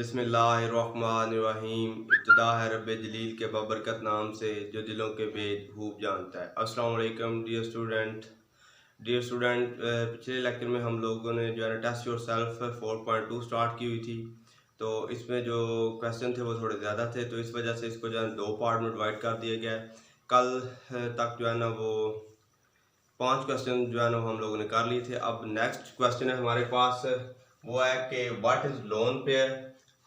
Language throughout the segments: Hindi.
बिस्मिल्लाहिर्रहमानिर्रहीम। इब्तिदा है रब्बे जलील के बबरकत नाम से जो दिलों के भेद खूब जानता है। अस्सलाम वालेकुम डियर स्टूडेंट। पिछले लेक्चर में हम लोगों ने जो है ना टेस्ट योर सेल्फ 4.2 स्टार्ट की हुई थी। तो इसमें जो क्वेश्चन थे वो थोड़े ज़्यादा थे, तो इस वजह से इसको जो है दो पार्ट में डिवाइड कर दिया गया है। कल तक जो है ना वो 5 क्वेश्चन जो है ना हम लोगों ने कर लिए थे। अब नेक्स्ट क्वेश्चन है हमारे पास, वो है कि what is lone pair,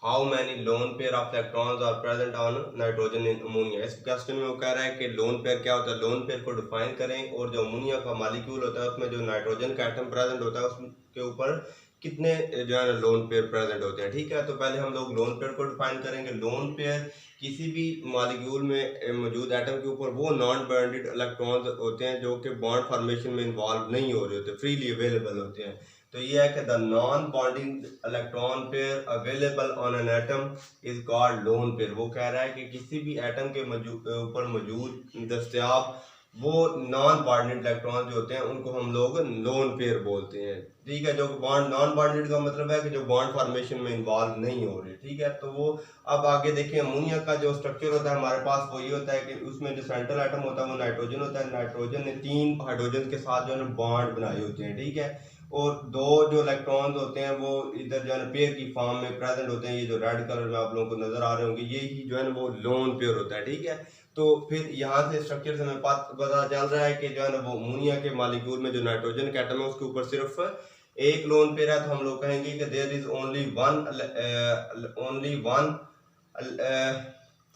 how many lone pair of electrons are present on nitrogen in ammonia. इस क्वेश्चन में वो कह रहा है कि लोन पेयर क्या होता है, लोन पेयर को डिफाइन करें, और जो अमोनिया का मॉलिक्यूल होता है उसमें जो नाइट्रोजन का एटम प्रेजेंट होता है उसके ऊपर कितने जो है लोन पेयर प्रेजेंट होते हैं। ठीक है, तो पहले हम लोग लोन पेयर को डिफाइन करेंगे। लोन पेयर किसी भी मॉलिक्यूल में मौजूद एटम के ऊपर वो नॉन बॉन्डेड इलेक्ट्रॉन्स होते हैं जो कि बॉन्ड फॉर्मेशन में इन्वॉल्व नहीं हो रहे होते, फ्रीली अवेलेबल होते हैं। तो ये है कि the non bonding electron pair available on an atom is called lone pair. वो कह रहा है कि किसी भी एटम के ऊपर मौजूद दस्तयाब वो नॉन बॉन्डेड इलेक्ट्रॉन जो होते हैं उनको हम लोग लोन पेयर बोलते हैं। ठीक है, जो बॉन्ड नॉन बॉन्डेड का मतलब है कि जो बॉन्ड फॉर्मेशन में इन्वॉल्व नहीं हो रहे। ठीक है, तो वो अब आगे देखिए अमोनिया का जो स्ट्रक्चर होता है हमारे पास वो ये होता है कि उसमें जो सेंट्रल एटम होता है वो नाइट्रोजन होता है। नाइट्रोजन ने 3 हाइड्रोजन के साथ जो है बॉन्ड बनाए होते हैं। ठीक है, और 2 जो इलेक्ट्रॉन्स होते हैं वो इधर जो है पेयर की फॉर्म में प्रेजेंट होते हैं। ये जो रेड कलर में आप लोगों को नजर आ रहे होंगे यही जो है ना वो लोन पेयर होता है। ठीक है, तो फिर यहाँ से स्ट्रक्चर से हमें पता चल रहा है कि जो है ना वो अमोनिया के मॉलिक्यूल में जो नाइट्रोजन का एटम है उसके ऊपर सिर्फ एक लोन पेयर है। तो हम लोग कहेंगे कि there is only one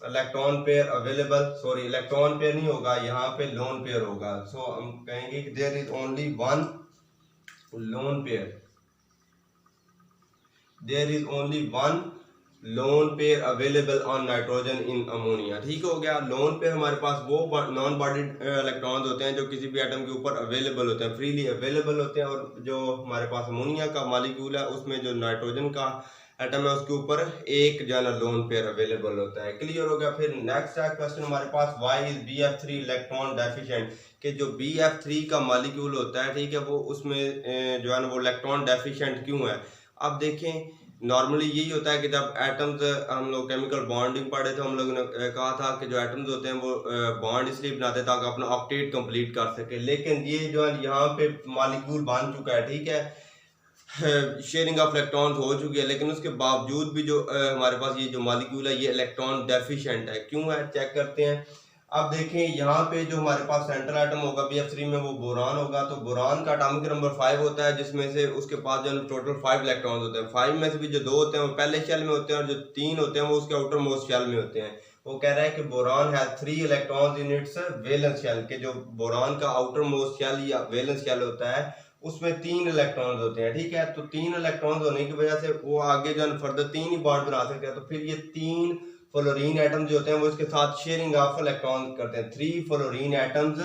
electron pair available. Sorry, electron pair नहीं होगा, यहाँ पे लोन पेयर होगा। सो हम कहेंगे कि there is only one lone pair, there is only one lone pair available on nitrogen in ammonia. ठीक हो गया। लोन पेयर हमारे पास वो नॉन बॉन्डेड इलेक्ट्रॉन्स होते हैं जो किसी भी एटम के ऊपर अवेलेबल होते हैं, फ्रीली अवेलेबल होते हैं। और जो हमारे पास अमोनिया का मॉलिक्यूल है उसमें जो नाइट्रोजन का एटम है उसके ऊपर एक जो है ना लोन पेयर अवेलेबल होता है। क्लियर हो गया। फिर नेक्स्ट क्वेश्चन हमारे पास, why is BF3 electron deficient, कि जो BF3 का मॉलिक्यूल होता है, ठीक है, वो उसमें जो है ना वो इलेक्ट्रॉन डेफिशिएंट क्यों है। अब देखें, नॉर्मली यही होता है कि जब एटम्स, हम लोग केमिकल बॉन्डिंग पढ़े थे, हम लोगों ने कहा था कि जो एटम्स होते हैं वो बॉन्ड इसलिए बनाते हैं ताकि अपना ऑक्टेट कंप्लीट कर सके। लेकिन ये जो है यहाँ पे मॉलिक्यूल बन चुका है, ठीक है, शेयरिंग ऑफ इलेक्ट्रॉन्स हो चुकी है, लेकिन उसके बावजूद भी जो हमारे पास ये जो मॉलिक्यूल है ये इलेक्ट्रॉन डेफिशिएंट है। क्यों है, चेक करते हैं। अब देखें यहाँ पे जो हमारे पास सेंट्रल एटम होगा BF3 में वो बोरान होगा। तो बोरान का एटॉमिक नंबर 5 होता है, जिसमें से उसके पास जो टोटल 5 इलेक्ट्रॉन्स होते हैं। 5 में से भी जो 2 होते हैं वो पहले शेल में होते हैं और जो 3 होते हैं वो उसके आउटर मोस्ट शेल में होते हैं। वो कह रहा है कि boron has 3 electrons in its valence shell, के जो बोरान का आउटर मोस्ट शेल या वैलेंस शेल होता है उसमें 3 इलेक्ट्रॉन्स होते हैं। ठीक है, तो 3 इलेक्ट्रॉन्स होने की वजह से वो आगे जो फर्दर 3 ही बॉन्ड बना सकते हैं। तो फिर ये 3 फ्लोरीन एटम जो होते हैं वो इसके साथ शेयरिंग ऑफ इलेक्ट्रॉन करते हैं। 3 fluorine atoms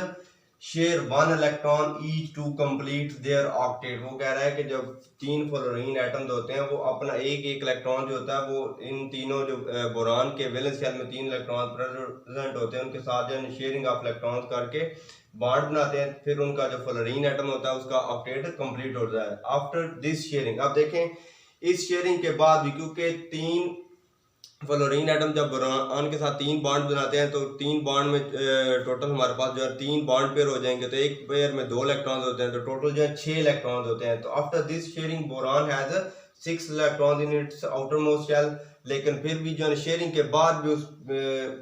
share 1 electron each to complete their octet. वो कह रहा है कि जब 3 फ्लोरीन एटम्स होते हैं वो अपना एक एक इलेक्ट्रॉन जो होता है वो इन तीनों जो बोरान के वैलेंस शेल में 3 इलेक्ट्रॉन प्रेजेंट होते हैं उनके साथ जो शेयरिंग ऑफ इलेक्ट्रॉन्स करके बॉन्ड बनाते हैं। फिर उनका जो फ्लोरीन एटम होता है उसका ऑक्टेट कंप्लीट हो जाता है आफ्टर दिस शेयरिंग। अब देखें, इस शेयरिंग के बाद भी क्योंकि 3 फ्लोरीन एटम जब बोरान के साथ 3 बॉन्ड बनाते हैं तो 3 बॉन्ड में टोटल हमारे पास जो है 3 बॉन्ड पेयर हो जाएंगे। तो एक पेयर में 2 इलेक्ट्रॉन्स होते हैं, तो टोटल जो है 6 इलेक्ट्रॉन्स होते हैं। तो after this sharing boron has 6 electrons in its outermost shell. लेकिन फिर भी जो है शेयरिंग के बाद भी उस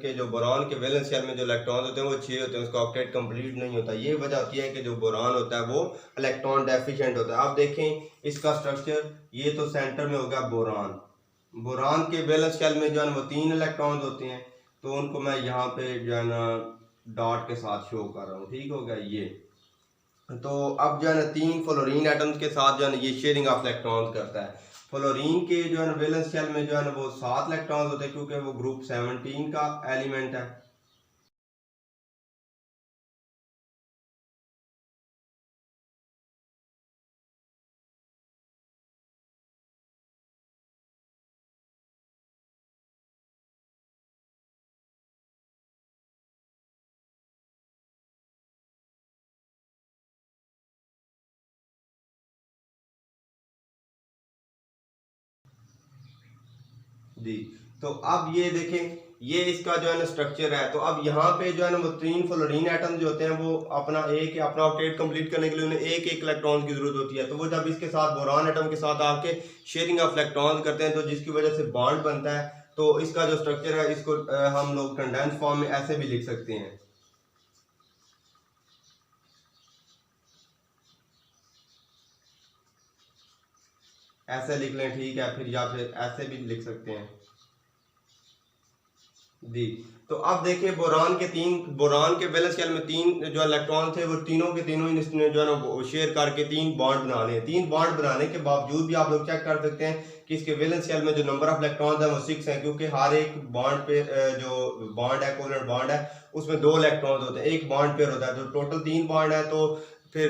के जो बोरान के वैलेंस शेल में जो इलेक्ट्रॉन्स होते हैं वो 6 होते हैं, उसका ऑक्टेट कंप्लीट नहीं होता। ये वजह होती है कि जो बोरान होता है वो इलेक्ट्रॉन डेफिशिएंट होता है। आप देखें इसका स्ट्रक्चर, ये तो सेंटर में होगा बोरान। बोरान के वैलेंस शेल में जो है वो 3 इलेक्ट्रॉन्स होते हैं, तो उनको मैं यहाँ पे जो है ना डॉट के साथ शो कर रहा हूँ। ठीक हो गया ये। तो अब जो है ना 3 फ्लोरीन एटम्स के साथ जो है ना ये शेयरिंग ऑफ इलेक्ट्रॉन्स करता है। फ्लोरीन के जो है ना वैलेंस शेल में जो है ना वो 7 इलेक्ट्रॉन्स होते हैं क्योंकि वो ग्रुप 17 का एलिमेंट है। जी। तो अब ये देखें, ये इसका जो है ना स्ट्रक्चर है। तो अब यहाँ पे जो है ना वो 3 फ्लोरीन एटम जो होते हैं वो अपना ऑक्टेट कंप्लीट करने के लिए उन्हें एक इलेक्ट्रॉन की जरूरत होती है। तो वो जब इसके साथ बोरान एटम के साथ आके शेयरिंग ऑफ इलेक्ट्रॉन करते हैं, तो जिसकी वजह से बॉन्ड बनता है। तो इसका जो स्ट्रक्चर है इसको हम लोग कंडेंस फॉर्म में ऐसे भी लिख सकते हैं, ऐसे लिख लें, ठीक है, फिर या फिर ऐसे भी लिख सकते हैं। जी। तो अब देखिए बोरान के वैलेंस शेल में 3 जो इलेक्ट्रॉन थे वो तीनों के तीनों ही इसने जो है ना शेयर करके 3 बॉन्ड बनाने हैं। 3 बॉन्ड बनाने के बावजूद भी आप लोग चेक कर सकते हैं कि इसके वैलेंस शेल में जो नंबर ऑफ इलेक्ट्रॉन है वो 6 है, क्योंकि हर एक बॉन्ड पे जो बॉन्ड है, कोवलेंट बॉन्ड है, उसमें 2 इलेक्ट्रॉन होते हैं, एक बॉन्ड पेयर होता है। तो टोटल 3 बॉन्ड है, तो फिर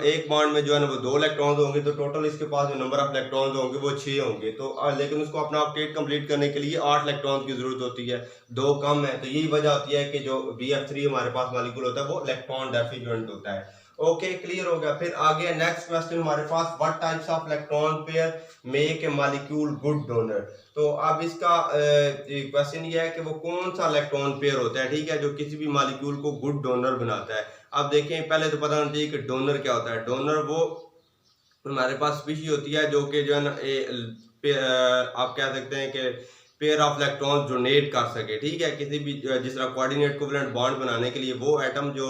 एक बॉन्ड में जो है ना वो 2 इलेक्ट्रॉन होंगे, तो टोटल इसके पास जो नंबर ऑफ इलेक्ट्रॉन होंगे वो 6 होंगे। तो लेकिन उसको अपना ऑक्टेट कंप्लीट करने के लिए 8 इलेक्ट्रॉन की जरूरत होती है, 2 कम है। तो यही वजह होती है कि जो BF3 हमारे पास मॉलिक्यूल होता है वो इलेक्ट्रॉन डेफिशिएंट होता है। ओके, क्लियर हो गया। फिर आगे नेक्स्ट क्वेश्चन हमारे पास, what types of electron pair make a molecule good donor. तो अब इसका क्वेश्चन ये है कि वो कौन सा इलेक्ट्रॉन पेयर होता है, ठीक है, जो किसी भी मॉलिक्यूल को गुड डोनर बनाता है। अब देखें, पहले तो पता होना चाहिए कि डोनर क्या होता है। डोनर वो हमारे पास स्पीशीज होती है जो कि जो है ना आप कह सकते हैं कि पेयर ऑफ इलेक्ट्रॉन डोनेट कर सके, ठीक है, किसी भी जिस तरह कोऑर्डिनेट कोवलेंट बॉन्ड बनाने के लिए वो एटम जो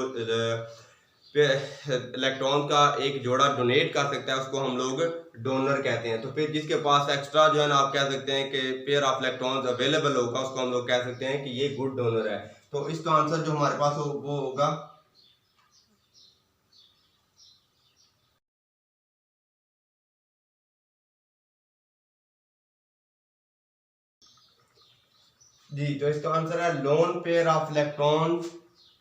इलेक्ट्रॉन का एक जोड़ा डोनेट कर सकता है उसको हम लोग डोनर कहते हैं। तो फिर जिसके पास एक्स्ट्रा जो है ना आप कह सकते हैं कि पेयर ऑफ इलेक्ट्रॉन्स अवेलेबल होगा उसको हम लोग कह सकते हैं कि ये गुड डोनर है। तो इसका आंसर जो हमारे पास वो होगा जी। तो इसका आंसर है loan pair of electron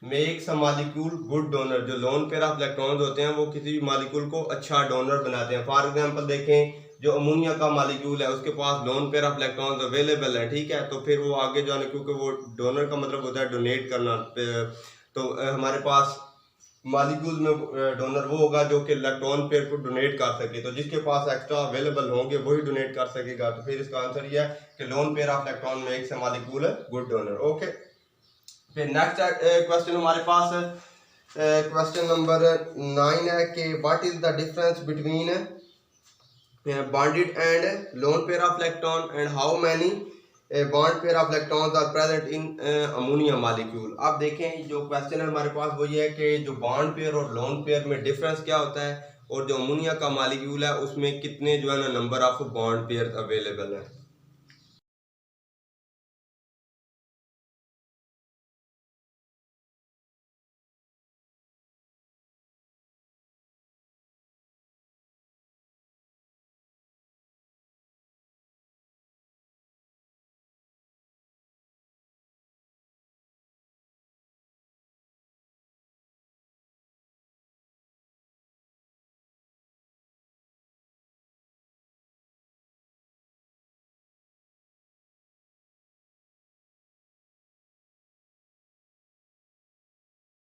makes a molecule good donor. जो लोन पेयर ऑफ इलेक्ट्रॉन्स होते हैं वो किसी भी मॉलिक्यूल को अच्छा डोनर बनाते हैं। फॉर एग्जांपल देखें, जो अमोनिया का मॉलिक्यूल है उसके पास lone pair of electrons available है, ठीक है, तो फिर वो आगे जो है, क्योंकि वो डोनर का मतलब होता है डोनेट करना, तो हमारे पास मॉलिक्यूल में डोनर वो होगा जो कि इलेक्ट्रॉन पेयर को डोनेट कर सके। तो जिसके पास एक्स्ट्रा अवेलेबल होंगे वही डोनेट कर सकेगा। तो फिर इसका आंसर ये है कि loan pair of electron makes a molecule good donor. Okay, फिर नेक्स्ट क्वेश्चन हमारे पास क्वेश्चन नंबर 9 है कि what is the difference between bonded and lone pair of electron and how many bond pair of electrons are present in ammonia molecule। अब देखें, जो क्वेश्चन है हमारे पास वो ये है कि जो बॉन्ड पेयर और लोन पेयर में डिफरेंस क्या होता है, और जो अमोनिया का मॉलिक्यूल है उसमें कितने जो है ना number of bond pair available है।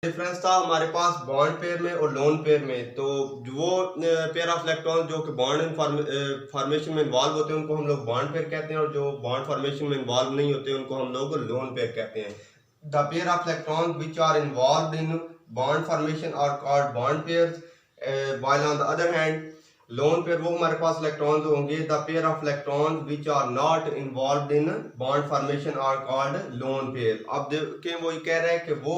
डिफरेंस था हमारे पास बॉन्ड पेयर में और लोन पेयर में। तो वो पेयर ऑफ इलेक्ट्रॉन जो कि बॉन्ड फॉर्मेशन में इन्वॉल्व होते हैं उनको हम लोग बॉन्ड पेयर कहते हैं, और जो बॉन्ड फॉर्मेशन में इन्वॉल्व नहीं होते उनको हम लोग लोन पेयर कहते हैं। The pair of electron which are involve in bond formation are called bond pairs, while on the other hand lone pair वो हमारे पास इलेक्ट्रॉन्स होंगे, the pair of electrons which are not involve in bond formation are called lone pair. अब देखें, वो ये कह रहा है कि वो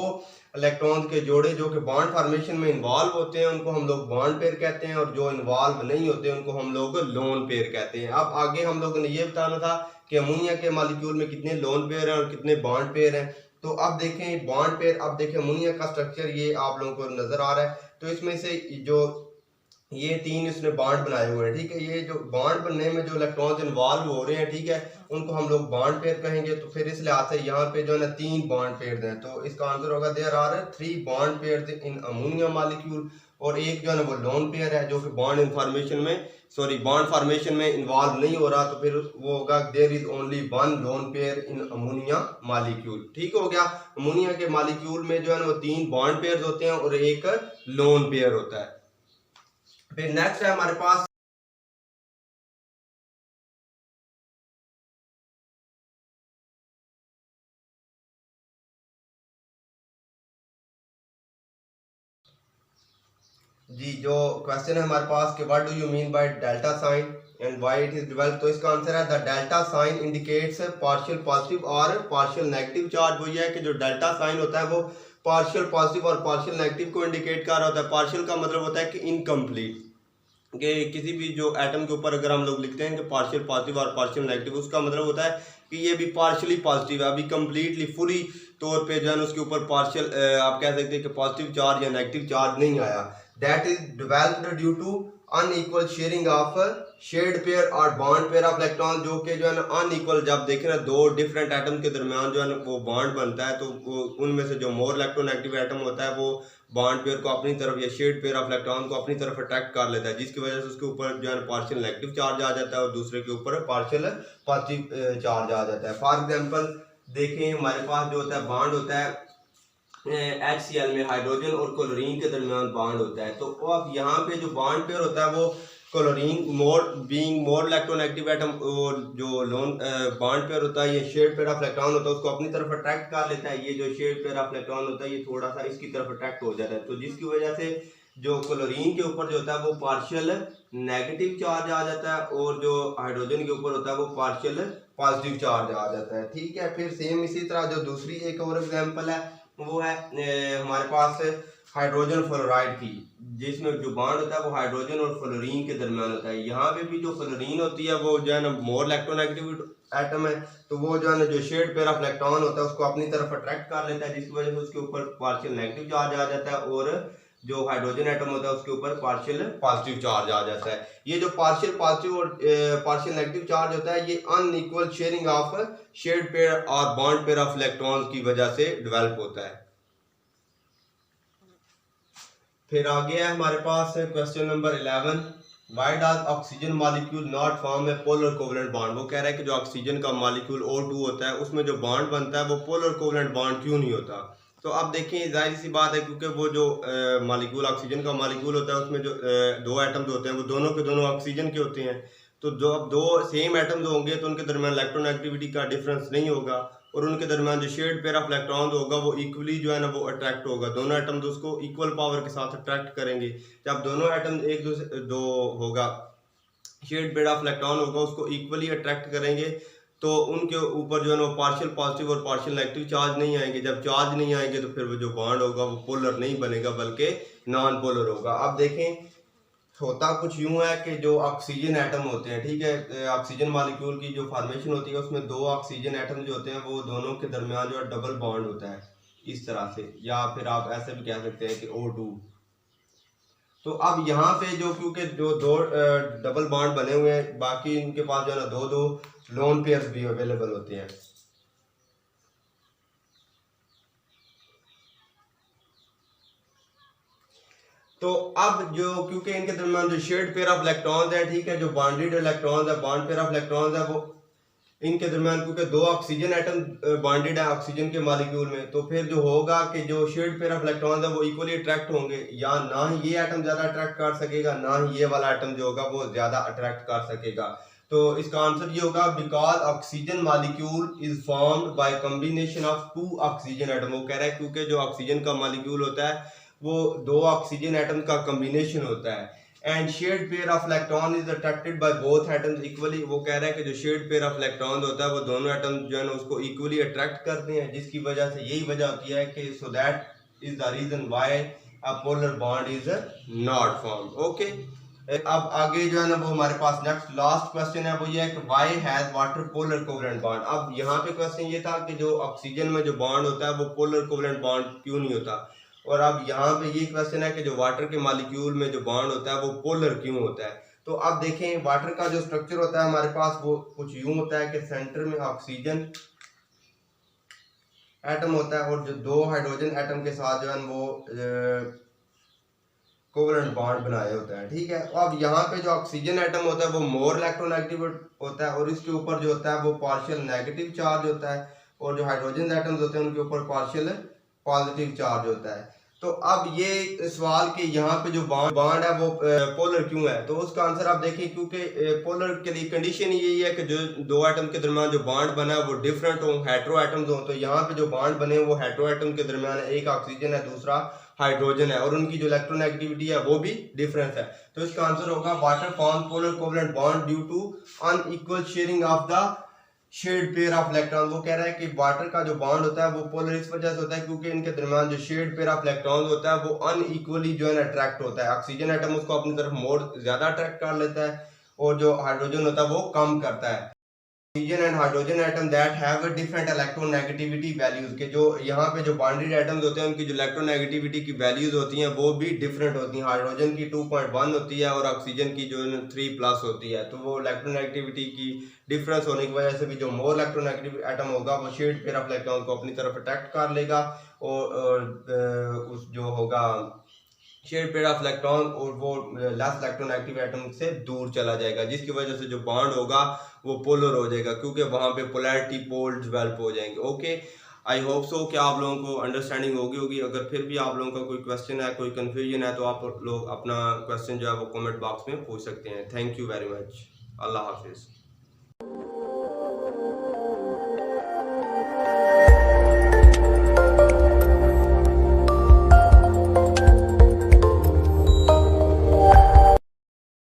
इलेक्ट्रॉन्स के जोड़े जो कि बॉन्ड फॉर्मेशन में इन्वॉल्व होते हैं उनको हम लोग बॉन्ड पेयर कहते हैं, और जो इन्वॉल्व नहीं होते उनको हम लोग लोन पेयर कहते हैं। अब आगे हम लोगों ने ये बताना था कि अमोनिया के मॉलिक्यूल में कितने लोन पेयर हैं और कितने बॉन्ड पेयर हैं। तो अब देखें बॉन्ड पेयर, अब देखें अमोनिया का स्ट्रक्चर ये आप लोगों को नजर आ रहा है। तो इसमें से जो ये 3 इसने बॉन्ड बनाए हुए हैं, ठीक है, ये जो बॉन्ड बनने में जो इलेक्ट्रॉन्स इन्वॉल्व हो रहे हैं, ठीक है, उनको हम लोग बॉन्ड पेयर कहेंगे। तो फिर इस लिहाज से यहाँ पे जो है ना 3 बॉन्ड पेयर हैं। तो इसका आंसर होगा there are 3 bond pair in ammonia molecule, और एक जो है ना वो लोन पेयर है जो कि बॉन्ड फॉर्मेशन में इन्वॉल्व नहीं हो रहा। तो फिर वो होगा there is only 1 lone pair in ammonia molecule. ठीक हो गया, अमोनिया के मॉलिक्यूल में जो है ना वो 3 बॉन्ड पेयर होते हैं और एक लोन पेयर होता है। फिर नेक्स्ट है हमारे पास जी, जो क्वेश्चन है हमारे पास कि what do you mean by delta sign and why it is developed, तो इसका आंसर है the delta sign indicates partial positive और पार्शियल नेगेटिव चार्ज। वो ये है कि जो डेल्टा साइन होता है वो पार्शियल पॉजिटिव और पार्शियल नेगेटिव को इंडिकेट कर रहा होता है। पार्शियल का मतलब होता है कि इनकम्प्लीट, कि किसी भी जो एटम के ऊपर अगर हम लोग लिखते हैं कि पार्शियल पॉजिटिव और पार्शियल नेगेटिव, उसका मतलब होता है कि ये भी पार्शियली पॉजिटिव है, अभी कंप्लीटली फुली तौर पे जो है उसके ऊपर पार्शियल आप कह सकते हैं कि पॉजिटिव चार्ज या नेगेटिव चार्ज नहीं आया। That is developed due to unequal sharing of shared pair और बॉन्ड पेयर ऑफ इलेक्ट्रॉन, जो कि जो है ना अनइक्वल, जब देखें ना दो डिफरेंट एटम के दरमियान जो है ना वो बॉन्ड बनता है, तो उनमें से जो मोर इलेक्ट्रोनेगेटिव एटम होता है वो बॉन्ड पेयर को अपनी तरफ या शेड पेयर ऑफ इलेक्ट्रॉन को अपनी तरफ अट्रैक्ट कर लेता है, जिसकी वजह से उसके ऊपर जो है पार्शियल नेगेटिव चार्ज आ जाता है और दूसरे के ऊपर पार्शियल पॉजिटिव चार्ज आ जाता है। फॉर एग्जांपल देखें, हमारे पास जो होता है बॉन्ड होता है HCl में हाइड्रोजन और क्लोरीन के दरमियान बॉन्ड होता है, तो अब यहाँ पे जो बॉन्ड पेयर होता है वो क्लोरीन मोर इलेक्ट्रोनेगेटिव एटम, और जो लोन बॉन्ड पेयर होता है ये शेड पेयर ऑफ इलेक्ट्रॉन होता है, उसको अपनी तरफ अट्रैक्ट कर लेता है। ये जो शेड पेयर ऑफ इलेक्ट्रॉन होता है ये थोड़ा सा इसकी तरफ अट्रैक्ट हो जाता है, तो जिसकी वजह से जो क्लोरीन के ऊपर जो होता है वो पार्शियल नेगेटिव चार्ज आ जाता है और जो हाइड्रोजन के ऊपर होता है वो पार्शियल पॉजिटिव चार्ज आ जाता है। ठीक है, फिर सेम इसी तरह जो दूसरी एक और एग्जांपल है वो है हमारे पास हाइड्रोजन फ्लोराइड की, जिसमें जो बॉन्ड होता है वो हाइड्रोजन और फ्लोरीन के दरमियान होता है। यहाँ पे भी जो फ्लोरीन होती है वो जो है ना मोर इलेक्ट्रोनेगेटिव एटम है, तो वो जो है ना जो शेड पेयर ऑफ इलेक्ट्रॉन होता है उसको अपनी तरफ अट्रैक्ट कर लेता है, जिसकी वजह से उसके ऊपर पार्शियल नेगेटिव चार्ज आ जाता है और जो हाइड्रोजन एटम होता है उसके ऊपर पार्शियल पॉजिटिव चार्ज आ जाता है। ये जो पार्शियल पॉजिटिव और पार्शियल नेगेटिव चार्ज होता है ये unequal sharing of shared pair और बॉन्ड पेयर ऑफ इलेक्ट्रॉन्स की वजह से डेवलप होता है। फिर आगे है हमारे पास question number 11, why does oxygen molecule not form a polar covalent bond. वो कह रहा है कि जो ऑक्सीजन का मॉलिक्यूल O2 होता है उसमें जो बॉन्ड बनता है वो पोलर कोवेलेंट बॉन्ड क्यों नहीं होता। तो अब देखें, जाहिर सी बात है क्योंकि वो जो मॉलिक्यूल ऑक्सीजन का मॉलिक्यूल होता है उसमें जो दो एटम्स होते हैं वो दोनों के दोनों ऑक्सीजन के होते हैं, तो जो अब दो सेम एटम्स होंगे तो उनके दरमियान इलेक्ट्रोनेगेटिविटी का डिफरेंस नहीं होगा और उनके दरमियान जो शेड पेयर ऑफ इलेक्ट्रॉन होगा वो इक्वली जो है ना वो अट्रैक्ट होगा, दोनों एटम्स उसको इक्वल पावर के साथ अट्रैक्ट करेंगे। जब दोनों एटम्स एक दूसरे दो होगा शेड पेयर ऑफ इलेक्ट्रॉन होगा उसको इक्वली अट्रैक्ट करेंगे, तो उनके ऊपर जो है ना पार्शियल पॉजिटिव और पार्शियल नेगेटिव चार्ज नहीं आएंगे। जब चार्ज नहीं आएंगे तो फिर वो जो बॉन्ड होगा वो पोलर नहीं बनेगा बल्कि नॉन पोलर होगा। अब देखें, होता कुछ यूं है कि जो ऑक्सीजन एटम होते हैं, ठीक है, ऑक्सीजन मॉलिक्यूल की जो फॉर्मेशन होती है उसमें दो ऑक्सीजन एटम जो होते हैं वो दोनों के दरमियान जो है डबल बॉन्ड होता है इस तरह से, या फिर आप ऐसे भी कह सकते हैं कि O2। तो अब यहाँ पे जो क्योंकि जो दो डबल बॉन्ड बने हुए हैं, बाकी इनके पास जो है ना दो दो लोन पेयर्स भी अवेलेबल होते हैं। तो अब जो क्योंकि इनके दरमियान जो शेड पेयर ऑफ इलेक्ट्रॉन्स है, ठीक है, जो बॉन्डेड इलेक्ट्रॉन्स है, बॉन्ड पेयर ऑफ इलेक्ट्रॉन्स है, वो इनके दरमियान क्योंकि दो ऑक्सीजन एटम बॉन्डेड है ऑक्सीजन के मॉलिक्यूल में, तो फिर जो होगा कि जो शेड पेयर ऑफ इलेक्ट्रॉन्स है वो इक्वली अट्रैक्ट होंगे, या ना ही ये एटम ज्यादा अट्रैक्ट कर सकेगा ना ही ये वाला एटम जो होगा वो ज्यादा अट्रैक्ट कर सकेगा। तो इसका आंसर ये होगा because oxygen molecule is formed by combination of two oxygen atom. वो कह रहा है क्योंकि जो ऑक्सीजन का मॉलिक्यूल होता है वो दो ऑक्सीजन एटम का कॉम्बिनेशन होता है, and shared pair of electron is attracted by both atoms equally. वो कह रहा है कि जो शेड पेयर ऑफ इलेक्ट्रॉन होता है वो दोनों एटम जो है ना उसको इक्वली अट्रैक्ट करते हैं, जिसकी वजह से यही वजह होती है कि so that is the reason why a polar bond is not formed. Okay, अब आगे जो है ना वो हमारे पास नेक्स्ट लास्ट क्वेश्चन है, वो ये है कि why has water polar covalent bond. अब यहाँ पे क्वेश्चन ये था कि जो ऑक्सीजन में जो बॉन्ड होता है वो पोलर कोवेलेंट बॉन्ड क्यों नहीं होता, और अब यहाँ पे ये क्वेश्चन है कि जो वाटर के मॉलिक्यूल में जो बॉन्ड होता है वो पोलर क्यों होता है। तो अब देखें, वाटर का जो स्ट्रक्चर होता है हमारे पास वो कुछ यूं होता है कि सेंटर में ऑक्सीजन एटम होता है और जो दो हाइड्रोजन एटम के साथ जो है वो कोवेलेंट बॉन्ड बनाए होता है, ठीक है। अब यहाँ पे जो ऑक्सीजन एटम होता है वो मोर इलेक्ट्रोनेगेटिव होता है और इसके ऊपर जो होता है वो पार्शियल नेगेटिव चार्ज होता है, और जो हाइड्रोजन एटम्स होते हैं उनके ऊपर पार्शियल पॉजिटिव चार्ज होता है। तो अब ये सवाल कि यहाँ पे जो बॉन्ड है वो पोलर क्यों है, तो उसका आंसर आप देखिए, क्योंकि पोलर के लिए कंडीशन यही है कि जो दो एटम के दरमियान जो बॉन्ड बना है वो डिफरेंट हो, हेटेरो एटम्स हो। तो यहाँ पे जो बॉन्ड बने वो हेटेरो एटम के दरमियान है, एक ऑक्सीजन है दूसरा हाइड्रोजन है और उनकी जो इलेक्ट्रोनेगेटिविटी है वो भी डिफरेंस है। तो इसका आंसर होगा water form polar covalent bond due to unequal sharing of the shared pair of electron. वो कह रहा है कि वाटर का जो बॉन्ड होता है वो पोलर इस वजह से होता है क्योंकि इनके दरमियान जो शेड पेयर ऑफ इलेक्ट्रॉन होता है वो अनइक्वली जो है ना अट्रैक्ट होता है। ऑक्सीजन एटम उसको अपनी तरफ मोर ज्यादा अट्रैक्ट कर लेता है और जो हाइड्रोजन होता है वो कम करता है। Oxygen and hydrogen atom that have a different electronegativity values के जो यहाँ पे जो बॉन्डेड एटम्स होते हैं उनकी जो इलेक्ट्रोनेगेटिविटी की वैल्यूज होती हैं वो भी डिफरेंट होती हैं। हाइड्रोजन की 2.1 होती है और ऑक्सीजन की जो 3+ होती है। तो वो इलेक्ट्रोनेगेटिविटी की डिफरेंस होने की वजह से भी जो मोर इलेक्ट्रोनेगेटिव एटम होगा वो शेड पेयर ऑफ इलेक्ट्रॉन को अपनी तरफ अट्रैक्ट कर लेगा और उस जो होगा शेड पेयर ऑफ इलेक्ट्रॉन और वो लेस इलेक्ट्रोनेगेटिव एटम से दूर चला जाएगा, जिसकी वजह से जो बॉन्ड होगा वो पोलर हो जाएगा क्योंकि वहां पे पोलैरिटी पोल डेवलप हो जाएंगे। ओके, आई होप सो कि आप लोगों को अंडरस्टैंडिंग होगी। अगर फिर भी आप लोगों का कोई क्वेश्चन है, कोई कंफ्यूजन है तो आप लोग अपना क्वेश्चन जो है वो कमेंट बॉक्स में पूछ सकते हैं। Thank you very much. अल्लाह हाफिज़।